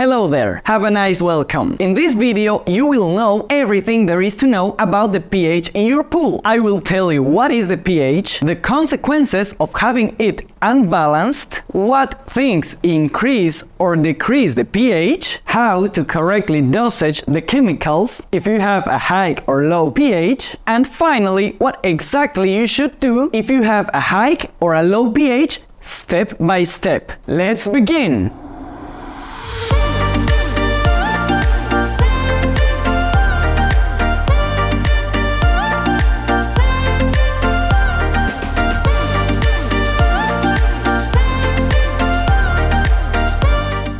Hello there, have a nice welcome. In this video you will know everything there is to know about the pH in your pool. I will tell you what is the pH, the consequences of having it unbalanced, what things increase or decrease the pH, how to correctly dosage the chemicals if you have a high or low pH, and finally what exactly you should do if you have a high or a low pH, step by step. Let's begin!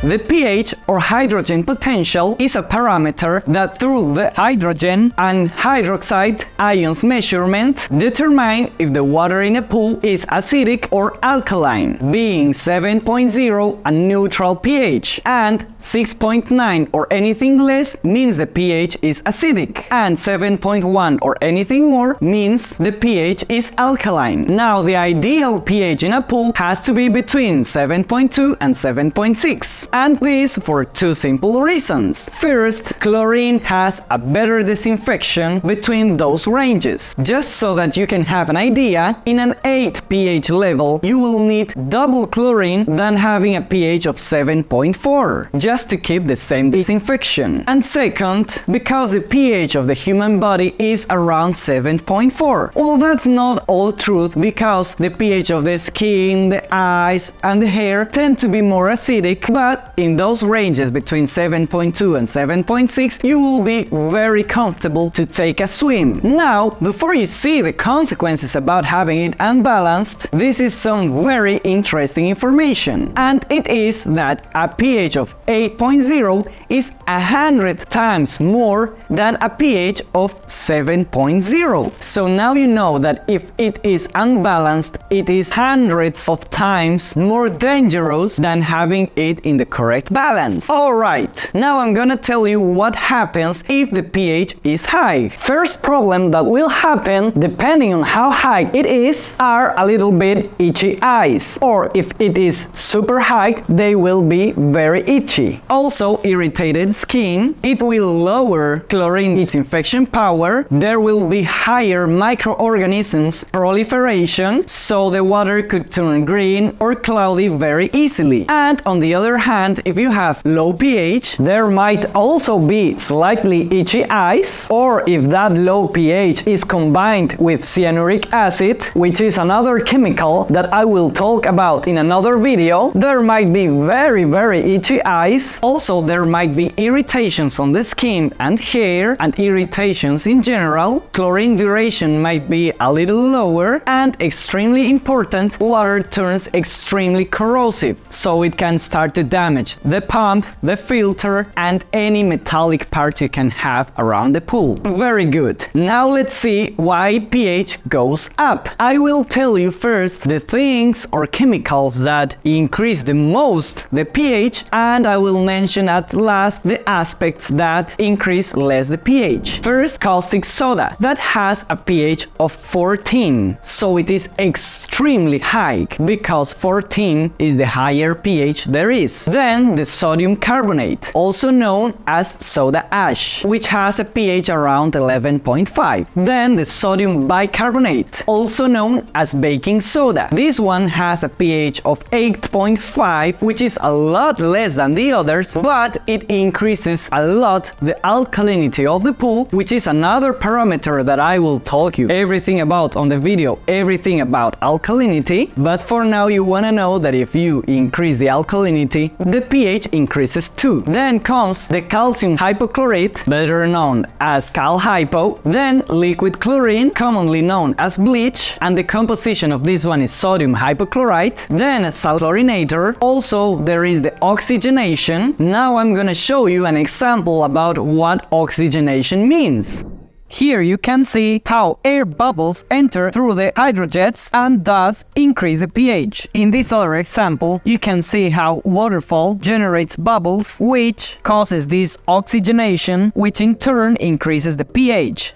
The pH or hydrogen potential is a parameter that through the hydrogen and hydroxide ions measurement determine if the water in a pool is acidic or alkaline, being 7.0 a neutral pH and 6.9 or anything less means the pH is acidic and 7.1 or anything more means the pH is alkaline. Now the ideal pH in a pool has to be between 7.2 and 7.6. And this for two simple reasons. First, chlorine has a better disinfection between those ranges. Just so that you can have an idea, in an 8 pH level, you will need double chlorine than having a pH of 7.4, just to keep the same disinfection. And second, because the pH of the human body is around 7.4. Well, that's not all truth, because the pH of the skin, the eyes, and the hair tend to be more acidic, but in those ranges between 7.2 and 7.6, you will be very comfortable to take a swim. Now, before you see the consequences about having it unbalanced, this is some very interesting information. And it is that a pH of 8.0 is 100 times more than a pH of 7.0. So now you know that if it is unbalanced, it is hundreds of times more dangerous than having it in the correct balance. Alright, now I'm gonna tell you what happens if the pH is high. First problem that will happen, depending on how high it is, are a little bit itchy eyes. Or if it is super high, they will be very itchy. Also, irritated skin. It will lower chlorine disinfection power. There will be higher microorganisms proliferation, so the water could turn green or cloudy very easily. And on the other hand, if you have low pH, there might also be slightly itchy eyes, or if that low pH is combined with cyanuric acid, which is another chemical that I will talk about in another video, there might be very itchy eyes. Also, there might be irritations on the skin and hair, and irritations in general. Chlorine duration might be a little lower, and extremely important, water turns extremely corrosive, so it can start to damage the pump, the filter, and any metallic part you can have around the pool. Very good. Now let's see why pH goes up. I will tell you first the things or chemicals that increase the most the pH, and I will mention at last the aspects that increase less the pH. First, caustic soda. That has a pH of 14, so it is extremely high because 14 is the higher pH there is. Then the sodium carbonate, also known as soda ash, which has a pH around 11.5. Then the sodium bicarbonate, also known as baking soda. This one has a pH of 8.5, which is a lot less than the others, but it increases a lot the alkalinity of the pool, which is another parameter that I will talk you everything about on the video, everything about alkalinity. But for now you want to know that if you increase the alkalinity, the pH increases too. Then comes the calcium hypochlorite, better known as cal hypo, then liquid chlorine, commonly known as bleach, and the composition of this one is sodium hypochlorite, then a salt chlorinator. Also there is the oxygenation. Now I'm gonna show you an example about what oxygenation means. Here you can see how air bubbles enter through the hydrojets and thus increase the pH. In this other example, you can see how waterfall generates bubbles, which causes this oxygenation, which in turn increases the pH.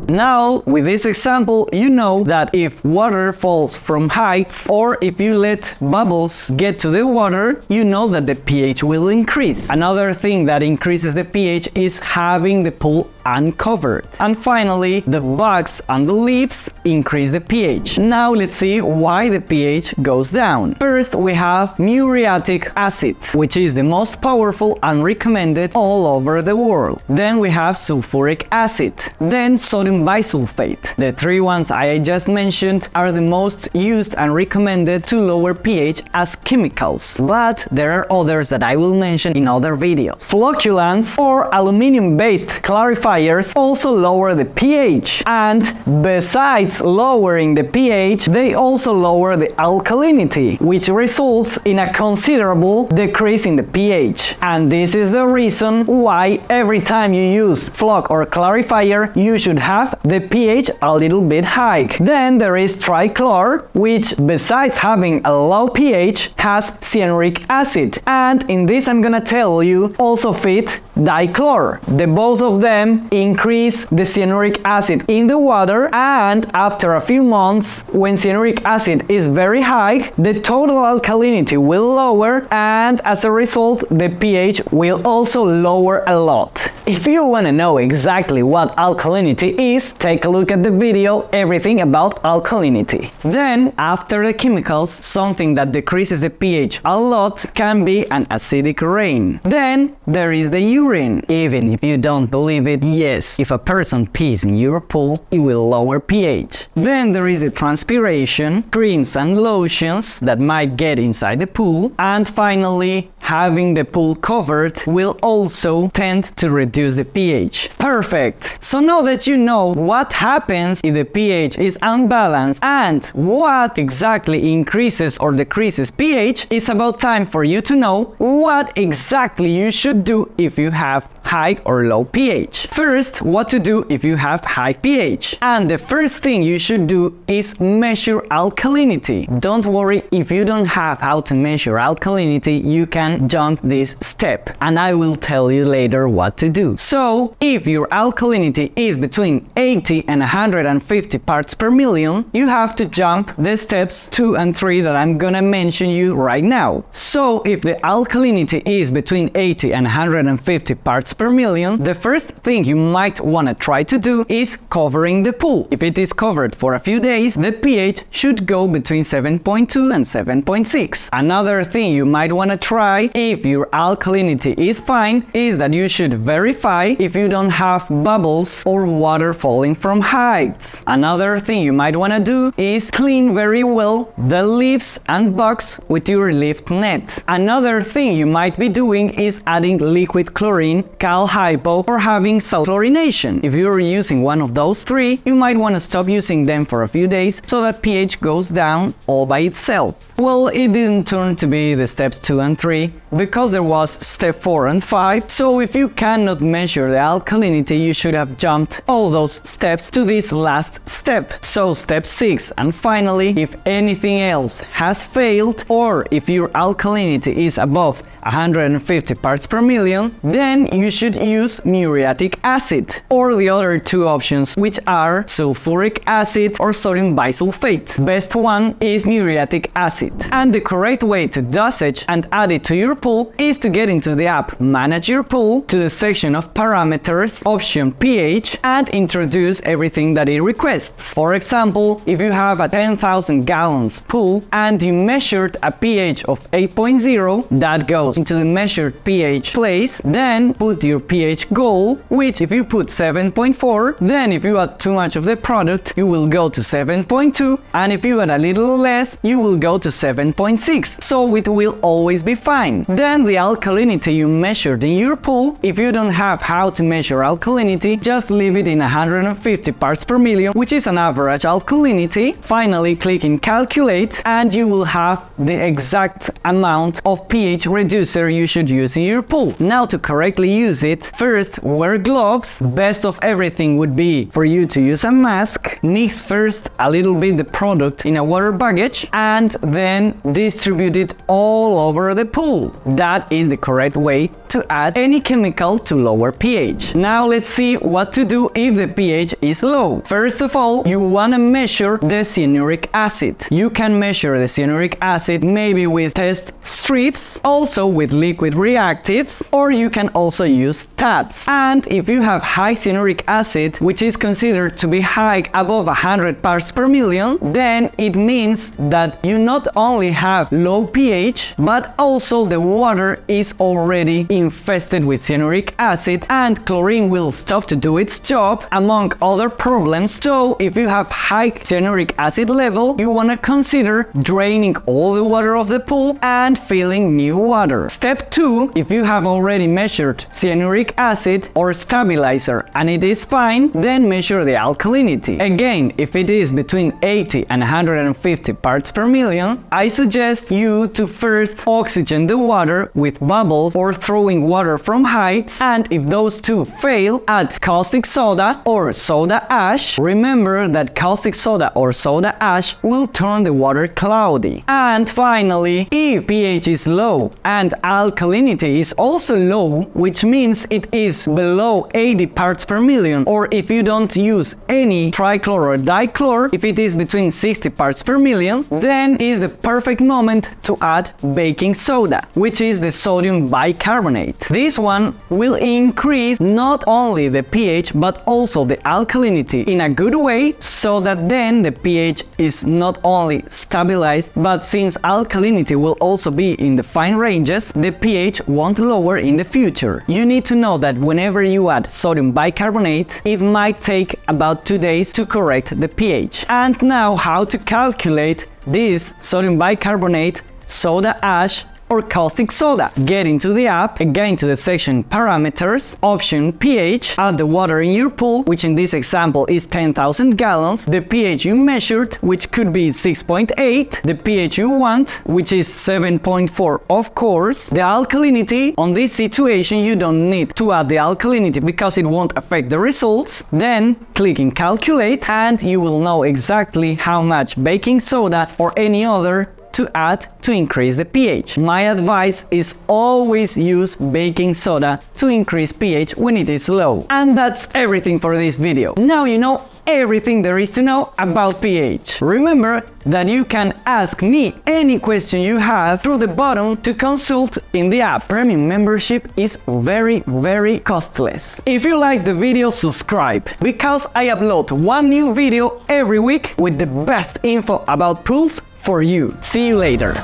Now, with this example, you know that if water falls from heights or if you let bubbles get to the water, you know that the pH will increase. Another thing that increases the pH is having the pool uncovered. And finally, the bugs and the leaves increase the pH. Now let's see why the pH goes down. First, we have muriatic acid, which is the most powerful and recommended all over the world. Then we have sulfuric acid, then sodium bisulfate. The three ones I just mentioned are the most used and recommended to lower pH as chemicals, but there are others that I will mention in other videos. Flocculants or aluminum-based clarifiers also lower the pH, and besides lowering the pH, they also lower the alkalinity, which results in a considerable decrease in the pH. And this is the reason why every time you use floc or clarifier, you should have the pH a little bit high. Then there is trichlor, which besides having a low pH, has cyanuric acid. And in this I'm gonna tell you also fit dichlor. The both of them increase the cyanuric acid in the water, and after a few months, when cyanuric acid is very high, the total alkalinity will lower, and as a result, the pH will also lower a lot. If you want to know exactly what alkalinity is, take a look at the video Everything About Alkalinity. Then, after the chemicals, something that decreases the pH a lot can be an acidic rain. Then, there is the urine. Even if you don't believe it, yes, if a person pees in your pool, it will lower pH. Then there is the transpiration, creams and lotions that might get inside the pool. And finally, having the pool covered will also tend to reduce the pH. Perfect! So now that you know what happens if the pH is unbalanced and what exactly increases or decreases pH, it's about time for you to know what exactly you should do if you have high or low pH. First, what to do if you have high pH. And the first thing you should do is measure alkalinity. Don't worry if you don't have how to measure alkalinity, you can jump this step and I will tell you later what to do. So, if your alkalinity is between 80 and 150 parts per million, you have to jump the steps 2 and 3 that I'm gonna mention you right now. So, if the alkalinity is between 80 and 150 parts per million, the first thing you might want to try to do is covering the pool. If it is covered for a few days, the pH should go between 7.2 and 7.6. Another thing you might want to try if your alkalinity is fine is that you should verify if you don't have bubbles or water falling from heights. Another thing you might want to do is clean very well the leaves and bugs with your lift net. Another thing you might be doing is adding liquid chlorine, cal hypo, or having salt chlorination. If you're using one of those three, you might want to stop using them for a few days so that pH goes down all by itself. Well, it didn't turn to be the steps 2 and 3 because there was step 4 and 5. So if you cannot measure the alkalinity, you should have jumped all those steps to this last step. So step 6, and finally, if anything else has failed or if your alkalinity is above 150 parts per million, then you should use muriatic acid, or the other two options, which are sulfuric acid or sodium bisulfate. Best one is muriatic acid. And the correct way to dosage and add it to your pool is to get into the app Manage Your Pool, to the section of parameters, option pH, and introduce everything that it requests. For example, if you have a 10,000 gallons pool and you measured a pH of 8.0, that goes into the measured pH place. Then put your pH goal, which if you put 7.4, then if you add too much of the product, you will go to 7.2, and if you add a little less, you will go to 7.6. So it will always be fine. Then the alkalinity you measured in your pool, if you don't have how to measure alkalinity, just leave it in 150 parts per million, which is an average alkalinity. Finally, click in calculate, and you will have the exact amount of pH reducer you should use in your pool. Now, to correctly use use it, first wear gloves. Best of everything would be for you to use a mask. Mix first a little bit the product in a water bucket and then distribute it all over the pool. That is the correct way to add any chemical to lower pH. Now let's see what to do if the pH is low. First of all, you want to measure the cyanuric acid. You can measure the cyanuric acid maybe with test strips, also with liquid reactives, or you can also use tabs. And if you have high cyanuric acid, which is considered to be high above 100 parts per million, then it means that you not only have low pH, but also the water is already infested with cyanuric acid and chlorine will stop to do its job, among other problems. So if you have high cyanuric acid level, you want to consider draining all the water of the pool and filling new water. Step 2, if you have already measured cyanuric acid or stabilizer and it is fine, then measure the alkalinity. Again, if it is between 80 and 150 parts per million, I suggest you to first oxygen the water with bubbles or throwing water from heights, and if those two fail, add caustic soda or soda ash. Remember that caustic soda or soda ash will turn the water cloudy. And finally, if pH is low and alkalinity is also low, which means it is below 80 parts per million, or if you don't use any trichlor or dichlor, if it is between 60 parts per million, then is the perfect moment to add baking soda, which is the sodium bicarbonate. This one will increase not only the pH but also the alkalinity in a good way, so that then the pH is not only stabilized, but since alkalinity will also be in the fine ranges, the pH won't lower in the future. You need to know that whenever you add sodium bicarbonate, it might take about 2 days to correct the pH. And now how to calculate this sodium bicarbonate, soda ash, or caustic soda. Get into the app, again to the section Parameters, option pH, add the water in your pool, which in this example is 10,000 gallons, the pH you measured, which could be 6.8, the pH you want, which is 7.4 of course, the alkalinity. On this situation you don't need to add the alkalinity because it won't affect the results. Then click in Calculate and you will know exactly how much baking soda or any other to add to increase the pH. My advice is always use baking soda to increase pH when it is low. And that's everything for this video. Now you know everything there is to know about pH. Remember that you can ask me any question you have through the button to consult in the app. Premium membership is very costless. If you like the video, subscribe, because I upload one new video every week with the best info about pools for you. See you later.